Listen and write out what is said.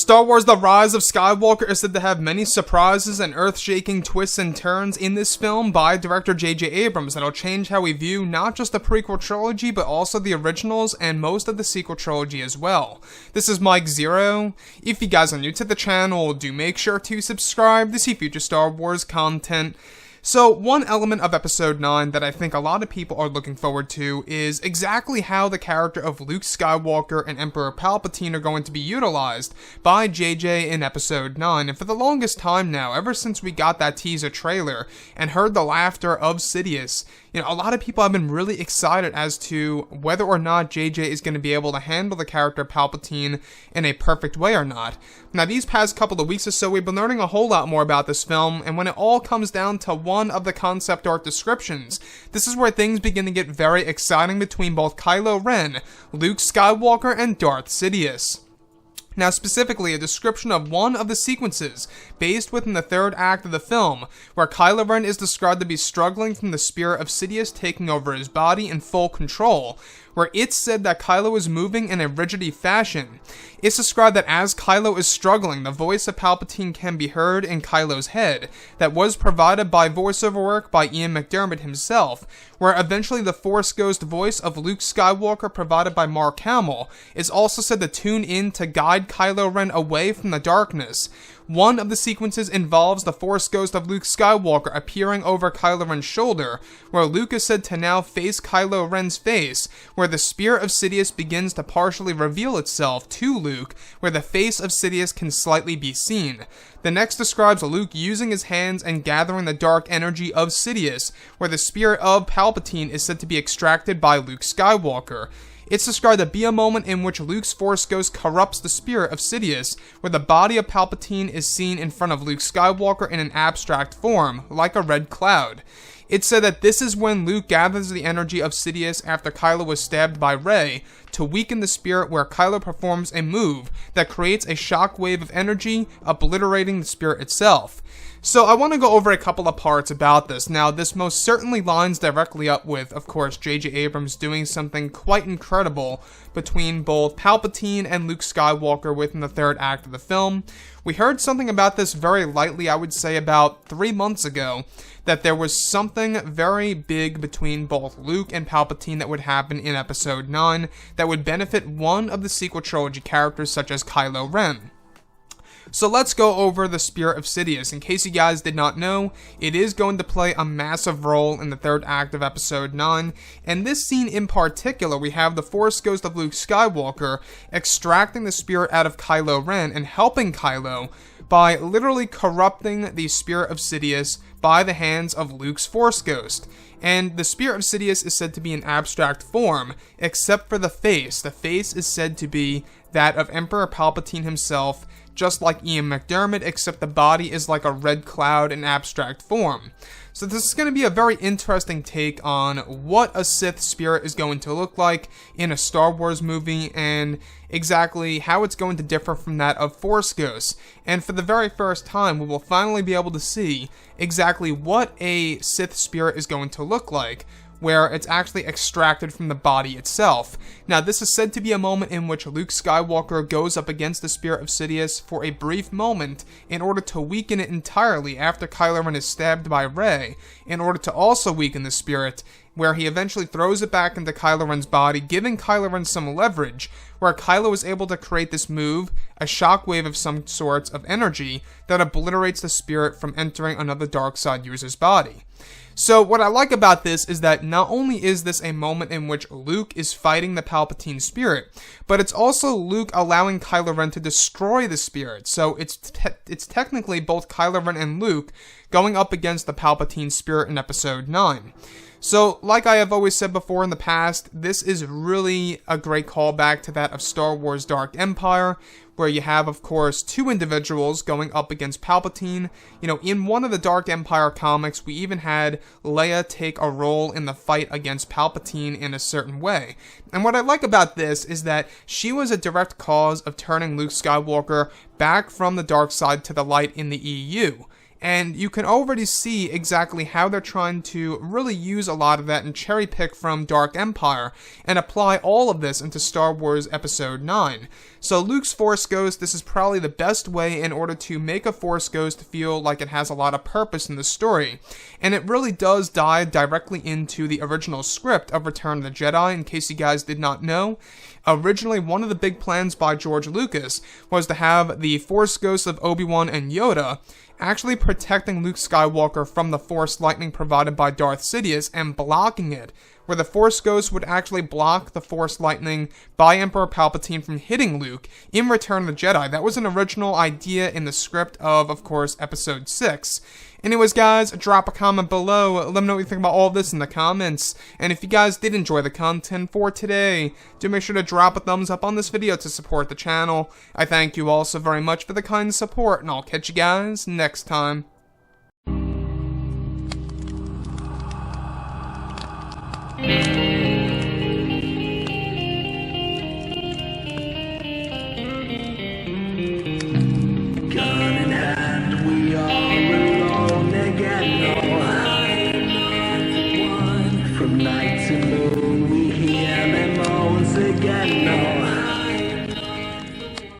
Star Wars The Rise of Skywalker is said to have many surprises and earth-shaking twists and turns in this film by director J.J. Abrams that'll change how we view not just the prequel trilogy, but also the originals and most of the sequel trilogy as well. This is Mike Zero. If you guys are new to the channel, do make sure to subscribe to see future Star Wars content. So, one element of Episode 9 that I think a lot of people are looking forward to is exactly how the character of Luke Skywalker and Emperor Palpatine are going to be utilized by JJ in Episode 9. And for the longest time now, ever since we got that teaser trailer and heard the laughter of Sidious, a lot of people have been really excited as to whether or not JJ is going to be able to handle the character Palpatine in a perfect way or not. Now, these past couple of weeks or so, we've been learning a whole lot more about this film, and when it all comes down to one of the concept art descriptions, this is where things begin to get very exciting between both Kylo Ren, Luke Skywalker, and Darth Sidious. Now, specifically, a description of one of the sequences based within the third act of the film, where Kylo Ren is described to be struggling from the spirit of Sidious taking over his body in full control, where it's said that Kylo is moving in a rigidity fashion. It's described that as Kylo is struggling, the voice of Palpatine can be heard in Kylo's head, that was provided by voiceover work by Ian McDiarmid himself, where eventually the Force Ghost voice of Luke Skywalker provided by Mark Hamill is also said to tune in to guide Kylo Ren away from the darkness. One of the sequences involves the Force Ghost of Luke Skywalker appearing over Kylo Ren's shoulder, where Luke is said to now face Kylo Ren's face, where the spirit of Sidious begins to partially reveal itself to Luke, where the face of Sidious can slightly be seen. The next describes Luke using his hands and gathering the dark energy of Sidious, where the spirit of Palpatine is said to be extracted by Luke Skywalker. It's described to be a moment in which Luke's Force Ghost corrupts the spirit of Sidious, where the body of Palpatine is seen in front of Luke Skywalker in an abstract form, like a red cloud. It's said that this is when Luke gathers the energy of Sidious after Kylo was stabbed by Rey to weaken the spirit, where Kylo performs a move that creates a shockwave of energy, obliterating the spirit itself. So I want to go over a couple of parts about this. Now, this most certainly lines directly up with, of course, J.J. Abrams doing something quite incredible between both Palpatine and Luke Skywalker within the third act of the film. We heard something about this very lightly, I would say about 3 months ago, that there was something very big between both Luke and Palpatine that would happen in Episode 9 that would benefit one of the sequel trilogy characters such as Kylo Ren. So let's go over the spirit of Sidious. In case you guys did not know, it is going to play a massive role in the third act of Episode 9, and this scene in particular, we have the Force Ghost of Luke Skywalker extracting the spirit out of Kylo Ren and helping Kylo by literally corrupting the spirit of Sidious by the hands of Luke's Force Ghost. And the spirit of Sidious is said to be in abstract form, except for the face. The face is said to be that of Emperor Palpatine himself, just like Ian McDiarmid, except the body is like a red cloud in abstract form. So this is going to be a very interesting take on what a Sith spirit is going to look like in a Star Wars movie, and exactly how it's going to differ from that of Force Ghosts. And for the very first time, we will finally be able to see exactly what a Sith spirit is going to look like, where it's actually extracted from the body itself. Now, this is said to be a moment in which Luke Skywalker goes up against the spirit of Sidious for a brief moment in order to weaken it entirely after Kylo Ren is stabbed by Rey, in order to also weaken the spirit, where he eventually throws it back into Kylo Ren's body, giving Kylo Ren some leverage, where Kylo is able to create this move, a shockwave of some sorts of energy, that obliterates the spirit from entering another dark side user's body. So what I like about this is that not only is this a moment in which Luke is fighting the Palpatine spirit, but it's also Luke allowing Kylo Ren to destroy the spirit. So it's technically both Kylo Ren and Luke going up against the Palpatine spirit in Episode 9. So, like I have always said before in the past, this is really a great callback to that of Star Wars Dark Empire, where you have, of course, two individuals going up against Palpatine. In one of the Dark Empire comics, we even had Leia take a role in the fight against Palpatine in a certain way. And what I like about this is that she was a direct cause of turning Luke Skywalker back from the dark side to the light in the EU. And you can already see exactly how they're trying to really use a lot of that and cherry pick from Dark Empire and apply all of this into Star Wars Episode 9. So Luke's Force Ghost, this is probably the best way in order to make a Force Ghost feel like it has a lot of purpose in the story. And it really does dive directly into the original script of Return of the Jedi, in case you guys did not know. Originally, one of the big plans by George Lucas was to have the Force Ghosts of Obi-Wan and Yoda actually protecting Luke Skywalker from the Force lightning provided by Darth Sidious and blocking it, where the Force Ghost would actually block the Force lightning by Emperor Palpatine from hitting Luke in Return of the Jedi. That was an original idea in the script of course, Episode 6. Anyways, guys, drop a comment below. Let me know what you think about all this in the comments. And if you guys did enjoy the content for today, do make sure to drop a thumbs up on this video to support the channel. I thank you all so very much for the kind support, and I'll catch you guys next time. Gun in hand, we are alone again. No, I'm not the one from night.